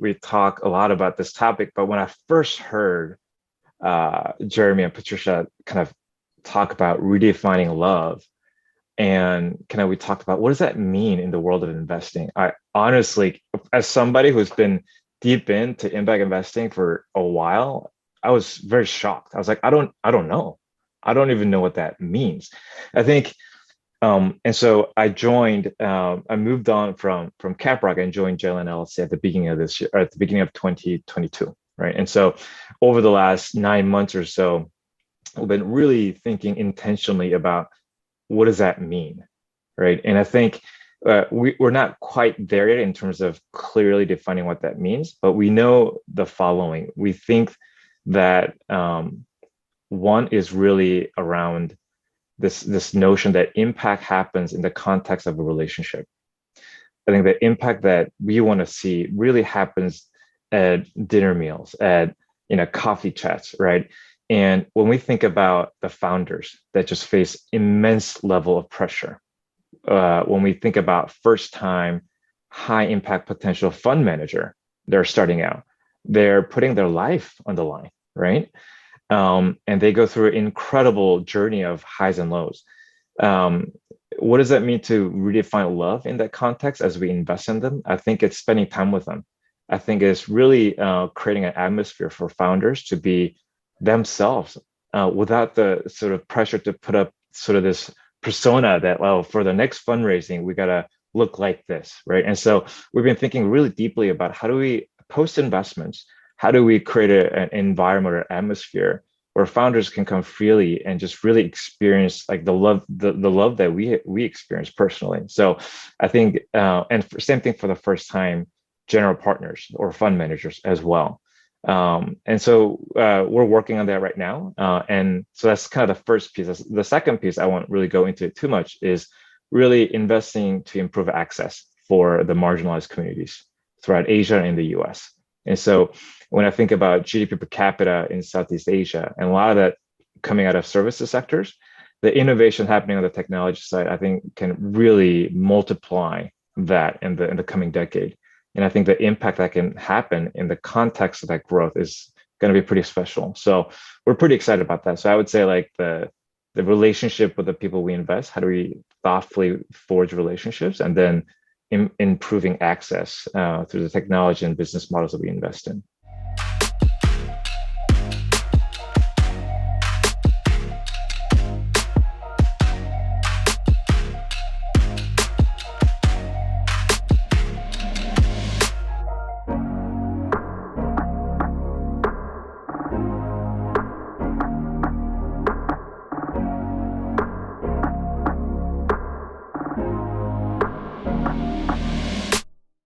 we talk a lot about this topic, but when I first heard Jeremy and Patricia kind of talk about redefining love, and kind of we talked about what does that mean in the world of investing. I honestly, as somebody who's been deep into impact investing for a while, I was very shocked. I was like, I don't know. I don't even know what that means. I think and so I joined, I moved on from Caprock and joined JLN LLC at the beginning of this year, or at the beginning of 2022, right? And so over the last 9 months or so, I've been really thinking intentionally about what does that mean, right? And I think we're not quite there yet in terms of clearly defining what that means, but we know the following. We think that one is really around this notion that impact happens in the context of a relationship. I think the impact that we want to see really happens at dinner meals, at coffee chats, right? And when we think about the founders that just face immense level of pressure, when we think about first time high impact potential fund manager, they're starting out, they're putting their life on the line, right? And they go through an incredible journey of highs and lows. Um, what does that mean to redefine love in that context as we invest in them? I think it's spending time with them. I think it's really creating an atmosphere for founders to be themselves without the sort of pressure to put up sort of this persona that, well, for the next fundraising, we got to look like this, right? And so we've been thinking really deeply about how do we post investments, how do we create an environment or atmosphere where founders can come freely and just really experience like the love that we experience personally. So I think same thing for the first time general partners or fund managers as well. And so we're working on that right now. And so that's kind of the first piece. The second piece I won't really go into too much is really investing to improve access for the marginalized communities throughout Asia and the US. And so when I think about GDP per capita in Southeast Asia, and a lot of that coming out of services sectors, the innovation happening on the technology side, I think can really multiply that in the coming decade. And I think the impact that can happen in the context of that growth is going to be pretty special. So we're pretty excited about that. So I would say like the relationship with the people we invest, how do we thoughtfully forge relationships, and then improving access through the technology and business models that we invest in.